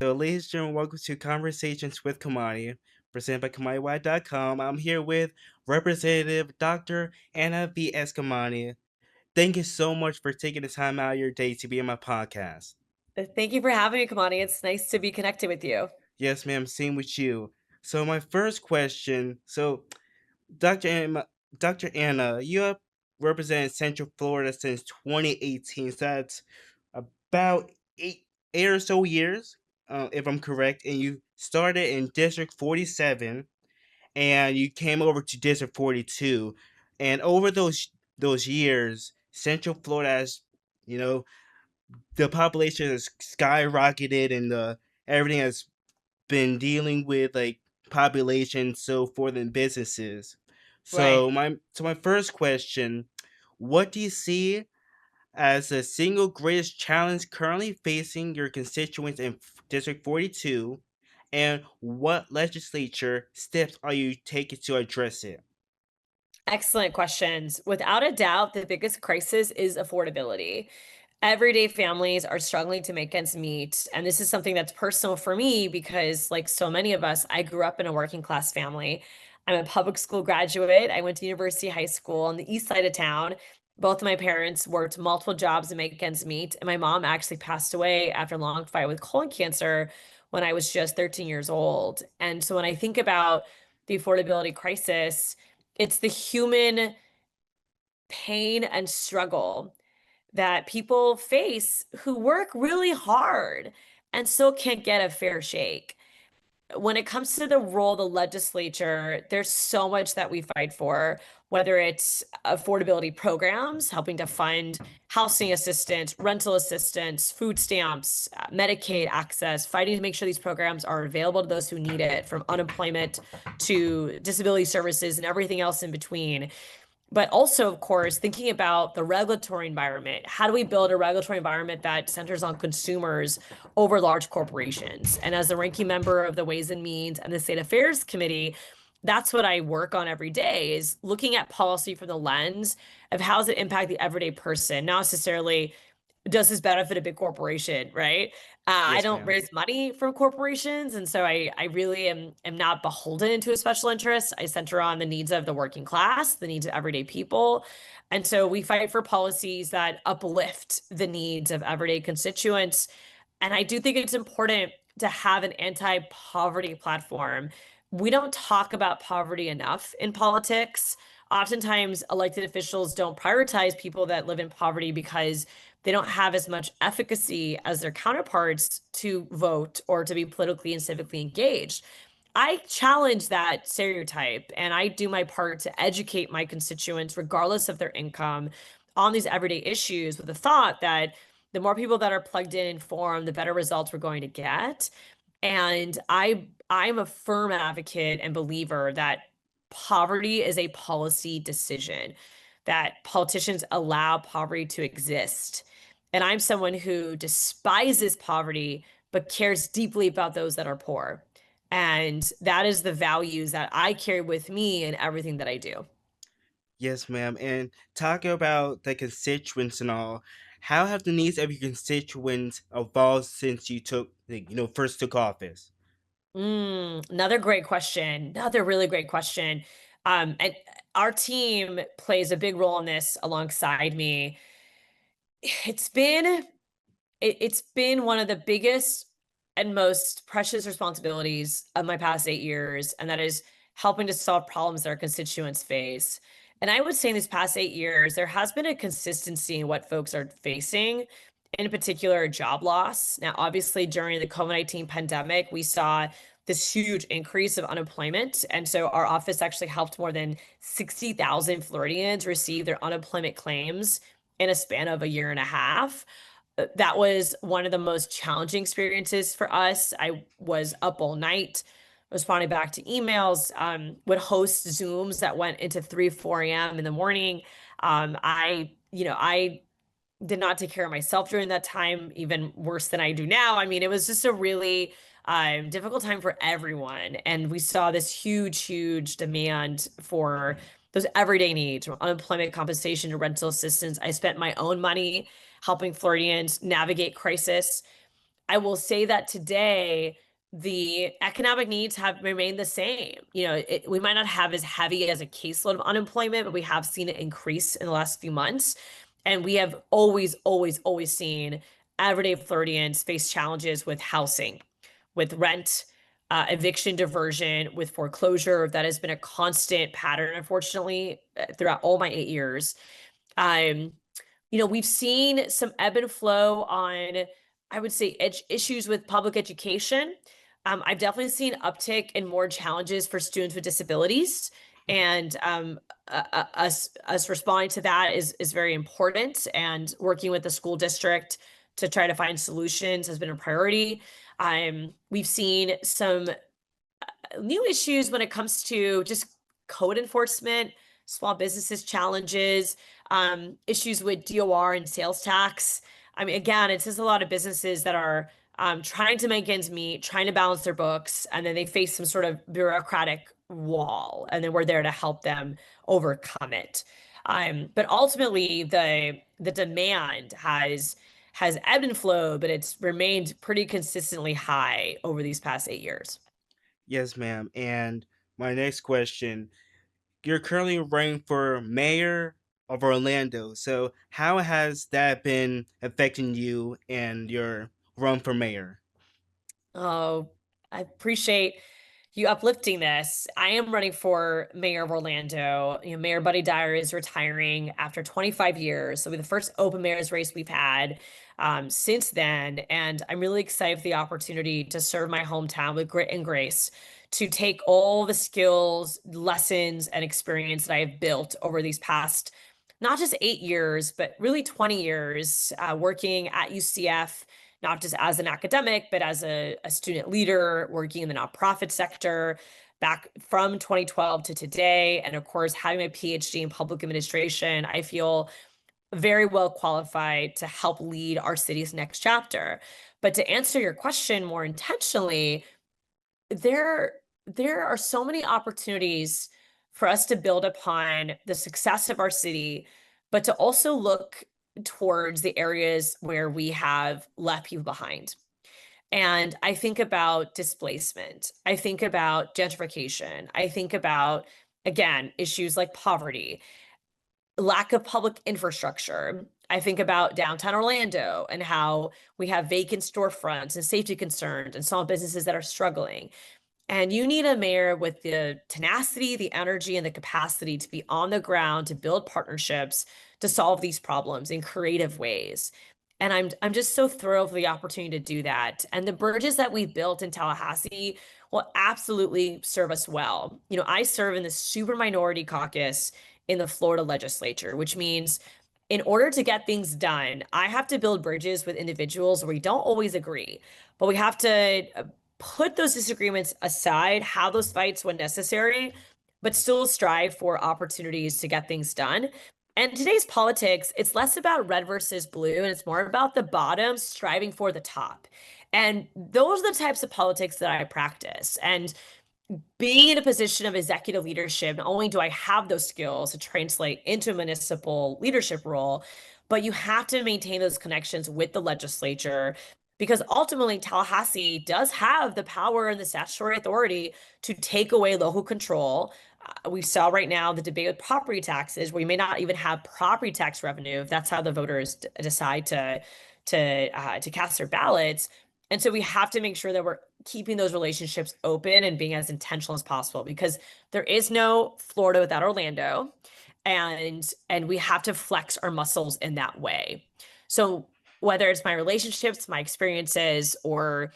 So, ladies and gentlemen, welcome to Conversations with Khmani, presented by KhmaniWide.com. I'm here with Representative Dr. Anna V Eskamani. Thank you so much for taking the time out of your day to be on my podcast. Thank you for having me, Khmani. It's nice to be connected with you. Yes, ma'am, same with you. So, my first question Dr. Anna, Dr. Anna, you have represented Central Florida since 2018, so that's about eight or so years, if I'm correct, and you started in District 47, and you came over to District 42, and over those years, Central Florida has, you know, the population has skyrocketed, and the everything has been dealing with like population, so forth, and businesses. Right. So my first question: what do you see as the single greatest challenge currently facing your constituents in District 42, and what legislature steps are you taking to address it? Excellent questions. Without a doubt, the biggest crisis is affordability. Everyday families are struggling to make ends meet. And this is something that's personal for me because, like so many of us, I grew up in a working class family. I'm a public school graduate. I went to University High School on the east side of town. Both of my parents worked multiple jobs to make ends meet. And my mom actually passed away after a long fight with colon cancer when I was just 13 years old. And so when I think about the affordability crisis, it's the human pain and struggle that people face who work really hard and still can't get a fair shake. When it comes to the role of the legislature, there's so much that we fight for, whether it's affordability programs, helping to fund housing assistance, rental assistance, food stamps, Medicaid access, fighting to make sure these programs are available to those who need it, from unemployment to disability services and everything else in between. But also, of course, thinking about the regulatory environment. How do we build a regulatory environment that centers on consumers over large corporations? And as the ranking member of the Ways and Means and the State Affairs Committee, that's what I work on every day, is looking at policy from the lens of how does it impact the everyday person, not necessarily does this benefit a big corporation, right? I Yes, don't ma'am. raise money from corporations, and so I really am not beholden to a special interest. I center on the needs of the working class, the needs of everyday people, and so we fight for policies that uplift the needs of everyday constituents. And I do think it's important to have an anti-poverty platform. We don't talk about poverty enough in politics. Oftentimes, elected officials don't prioritize people that live in poverty because they don't have as much efficacy as their counterparts to vote or to be politically and civically engaged. I challenge that stereotype and I do my part to educate my constituents, regardless of their income, on these everyday issues with the thought that the more people that are plugged in and informed, the better results we're going to get. And I'm a firm advocate and believer that poverty is a policy decision, that politicians allow poverty to exist. And I'm someone who despises poverty, but cares deeply about those that are poor. And that is the values that I carry with me in everything that I do. Yes, ma'am. And talking about the constituents and all, how have the needs of your constituents evolved since you first took office? Another great question. Another really great question. And our team plays a big role in this alongside me. It's been it's been one of the biggest and most precious responsibilities of my past 8 years, and that is helping to solve problems that our constituents face. And I would say in these past 8 years, there has been a consistency in what folks are facing, in particular, job loss. Now, obviously, during the COVID-19 pandemic, we saw this huge increase of unemployment. And so our office actually helped more than 60,000 Floridians receive their unemployment claims in a span of a year and a half. That was one of the most challenging experiences for us. I was up all night responding back to emails, would host Zooms that went into 3, 4 a.m. in the morning. I did not take care of myself during that time, even worse than I do now. I mean, it was just a really difficult time for everyone. And we saw this huge, huge demand for those everyday needs, from unemployment compensation to rental assistance. I spent my own money helping Floridians navigate crisis. I will say that today, the economic needs have remained the same. We might not have as heavy as a caseload of unemployment, but we have seen it increase in the last few months. And we have always, always, always seen everyday Floridians face challenges with housing, with rent, eviction diversion, with foreclosure. That has been a constant pattern, unfortunately, throughout all my 8 years. Um, we've seen some ebb and flow on, I would say, issues with public education. I've definitely seen uptick in more challenges for students with disabilities, and us responding to that is very important. And working with the school district to try to find solutions has been a priority. We've seen some new issues when it comes to just code enforcement, small businesses challenges, issues with DOR and sales tax. I mean, again, it's just a lot of businesses that are trying to make ends meet, trying to balance their books, and then they face some sort of bureaucratic wall, and then we're there to help them overcome it. But ultimately, the demand has ebbed and flowed, but it's remained pretty consistently high over these past 8 years. Yes, ma'am. And my next question, you're currently running for mayor of Orlando. So, how has that been affecting you and your run for mayor? Oh, I appreciate you uplifting this. I am running for mayor of Orlando. Mayor Buddy Dyer is retiring after 25 years. So it'll be the first open mayor's race we've had since then. And I'm really excited for the opportunity to serve my hometown with grit and grace, to take all the skills, lessons, and experience that I have built over these past, not just 8 years, but really 20 years working at UCF, not just as an academic, but as a student leader working in the nonprofit sector back from 2012 to today. And of course, having my PhD in public administration, I feel very well qualified to help lead our city's next chapter. But to answer your question more intentionally, there there are so many opportunities for us to build upon the success of our city, but to also look towards the areas where we have left people behind. And I think about displacement. I think about gentrification. I think about, again, issues like poverty, lack of public infrastructure. I think about downtown Orlando and how we have vacant storefronts and safety concerns and small businesses that are struggling. And you need a mayor with the tenacity, the energy, and the capacity to be on the ground, to build partnerships, to solve these problems in creative ways. And I'm just so thrilled for the opportunity to do that. And the bridges that we've built in Tallahassee will absolutely serve us well. I serve in the super minority caucus in the Florida legislature, which means in order to get things done, I have to build bridges with individuals where we don't always agree, but we have to put those disagreements aside, have those fights when necessary, but still strive for opportunities to get things done. And today's politics, it's less about red versus blue, and it's more about the bottom striving for the top. And those are the types of politics that I practice. And being in a position of executive leadership, not only do I have those skills to translate into a municipal leadership role, but you have to maintain those connections with the legislature, because ultimately Tallahassee does have the power and the statutory authority to take away local control. We saw right now the debate with property taxes, where we may not even have property tax revenue if that's how the voters decide to cast their ballots. And so we have to make sure that we're keeping those relationships open and being as intentional as possible, because there is no Florida without Orlando, and we have to flex our muscles in that way. So whether it's my relationships, my experiences, or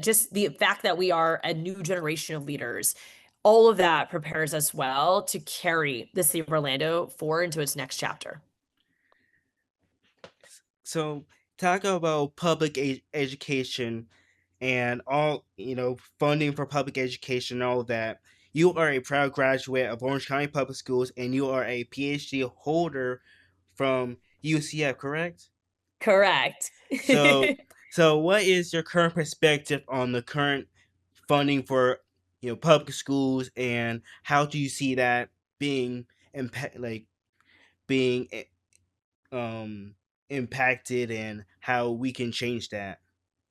just the fact that we are a new generation of leaders, all of that prepares us well to carry the city of Orlando forward into its next chapter. So, talk about public education and all, funding for public education and all of that. You are a proud graduate of Orange County Public Schools and you are a PhD holder from UCF, correct? Correct. So, so what is your current perspective on the current funding for public schools, and how do you see that being impact like being impacted, and how we can change that?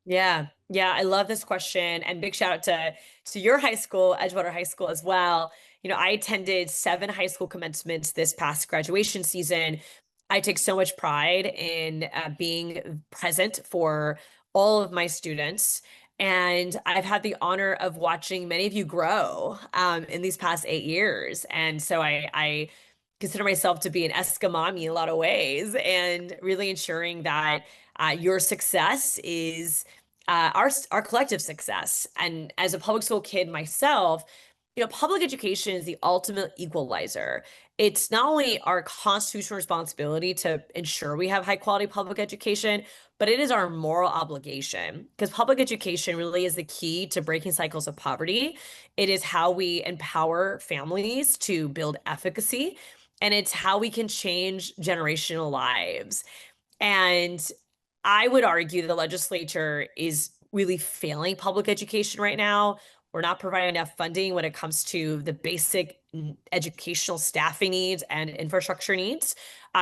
Yeah. Yeah, I love this question and big shout out to your high school, Edgewater High School as well. I attended 7 high school commencements this past graduation season. I take so much pride in being present for all of my students. And I've had the honor of watching many of you grow in these past 8 years. And so I consider myself to be an Eskamani in a lot of ways and really ensuring that your success is our collective success. And as a public school kid myself, public education is the ultimate equalizer. It's not only our constitutional responsibility to ensure we have high quality public education, but it is our moral obligation because public education really is the key to breaking cycles of poverty. It is how we empower families to build efficacy, and it's how we can change generational lives. And I would argue the legislature is really failing public education right now. We're not providing enough funding when it comes to the basic educational staffing needs and infrastructure needs.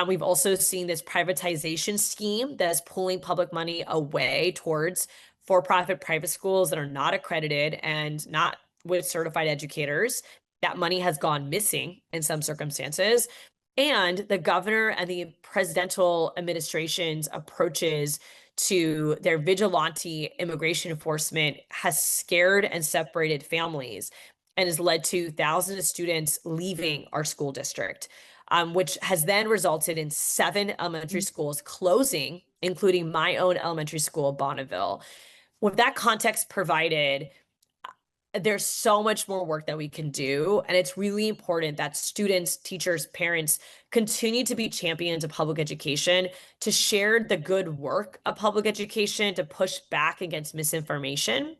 We've also seen this privatization scheme that is pulling public money away towards for-profit private schools that are not accredited and not with certified educators. That money has gone missing in some circumstances. And the governor and the presidential administration's approaches to their vigilante immigration enforcement has scared and separated families and has led to thousands of students leaving our school district, which has then resulted in 7 elementary schools closing, including my own elementary school, Bonneville. With that context provided, there's so much more work that we can do. And it's really important that students, teachers, parents continue to be champions of public education, to share the good work of public education, to push back against misinformation.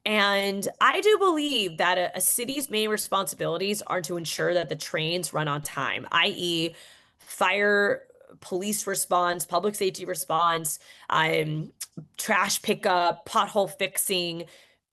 And I do believe that a city's main responsibilities are to ensure that the trains run on time, i.e., fire, police response, public safety response, um, trash pickup, pothole fixing.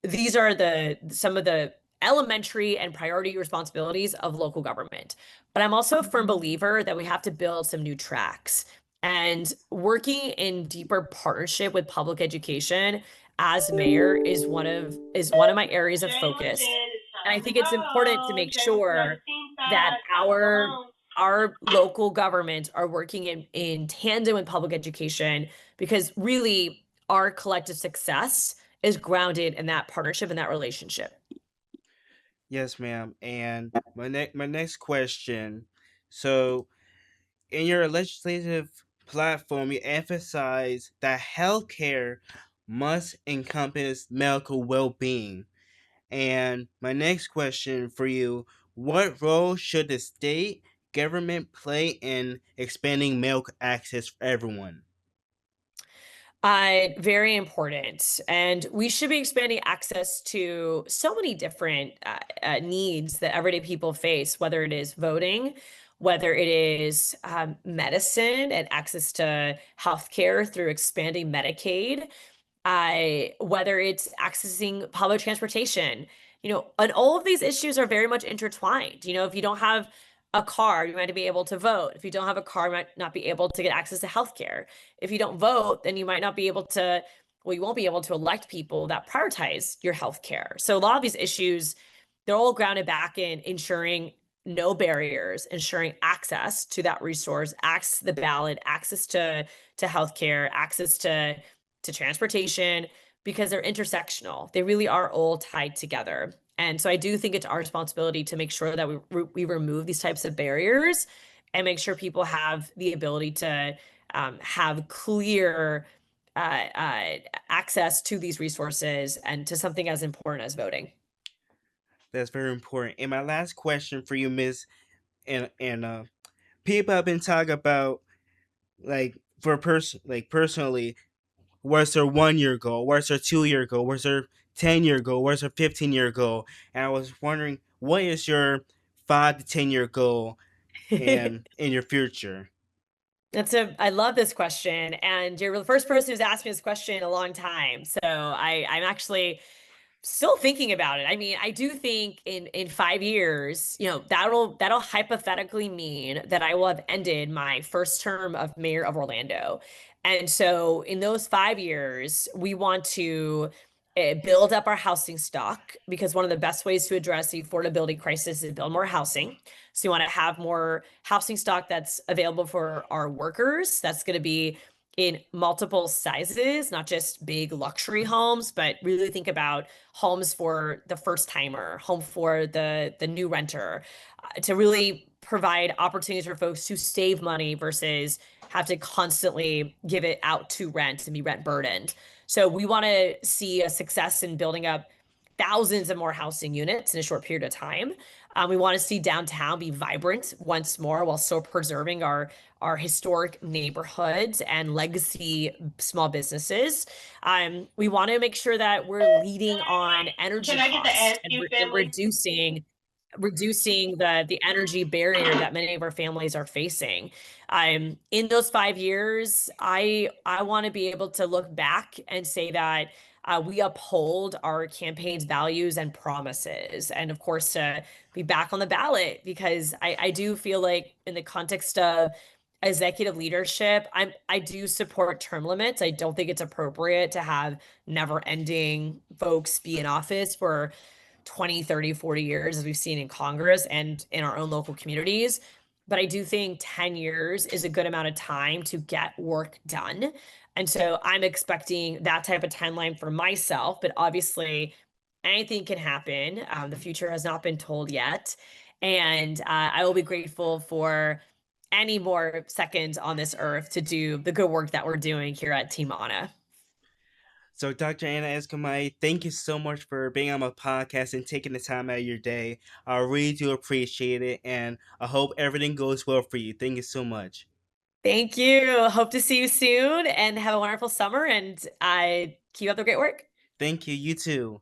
These are the some of the elementary and priority responsibilities of local government. But I'm also a firm believer that we have to build some new tracks. And working in deeper partnership with public education as mayor is one of my areas of Train was focus. dead, it's And I time to think it's important to go. make Train was sure 17 that fast, time to go our home. our local governments are working in tandem with public education, because really our collective success is grounded in that partnership and that relationship. Yes, ma'am. And my next question. So, in your legislative platform, you emphasize that healthcare must encompass medical well-being. And my next question for you, what role should the state government play in expanding milk access for everyone? Very important. And we should be expanding access to so many different needs that everyday people face, whether it is voting, whether it is medicine and access to healthcare through expanding Medicaid, whether it's accessing public transportation, and all of these issues are very much intertwined. If you don't have a car, you might not be able to vote. If you don't have a car, you might not be able to get access to healthcare. If you don't vote, then you might not be able to, well, you won't be able to elect people that prioritize your healthcare. So a lot of these issues, they're all grounded back in ensuring no barriers, ensuring access to that resource, access to the ballot, access to healthcare, access to transportation, because they're intersectional. They really are all tied together. And so I do think it's our responsibility to make sure that we remove these types of barriers and make sure people have the ability to have clear access to these resources and to something as important as voting. That's very important. And my last question for you, Miss people have been talking about for personally, what's their 1 year goal, what's their 2 year goal, what's their 10 year goal, what's their 15 year goal, and I was wondering what is your 5 to 10 year goal in your future. I love this question. And you're the first person who's asked me this question in a long time. So I'm actually still thinking about it. I mean, I do think in 5 years, that'll hypothetically mean that I will have ended my first term of mayor of Orlando. And so in those 5 years, we want to build up our housing stock because one of the best ways to address the affordability crisis is build more housing. So you want to have more housing stock that's available for our workers. That's going to be in multiple sizes, not just big luxury homes, but really think about homes for the first timer, home for the new renter, to really provide opportunities for folks to save money versus have to constantly give it out to rent and be rent burdened. So we want to see a success in building up thousands of more housing units in a short period of time. We want to see downtown be vibrant once more while still preserving our historic neighborhoods and legacy small businesses. We want to make sure that we're leading on energy Can I get the costs Askew and family? reducing the energy barrier that many of our families are facing. In those 5 years, I want to be able to look back and say that we uphold our campaign's values and promises, and of course to be back on the ballot because I do feel like in the context of executive leadership, I do support term limits. I don't think it's appropriate to have never-ending folks be in office for 20, 30, 40 years, as we've seen in Congress and in our own local communities. But I do think 10 years is a good amount of time to get work done. And so I'm expecting that type of timeline for myself. But obviously, anything can happen. The future has not been told yet. And I will be grateful for any more seconds on this earth to do the good work that we're doing here at Team Anna. So, Dr. Anna Eskamani, thank you so much for being on my podcast and taking the time out of your day. I really do appreciate it, and I hope everything goes well for you. Thank you so much. Thank you. Hope to see you soon and have a wonderful summer and I keep up the great work. Thank you. You too.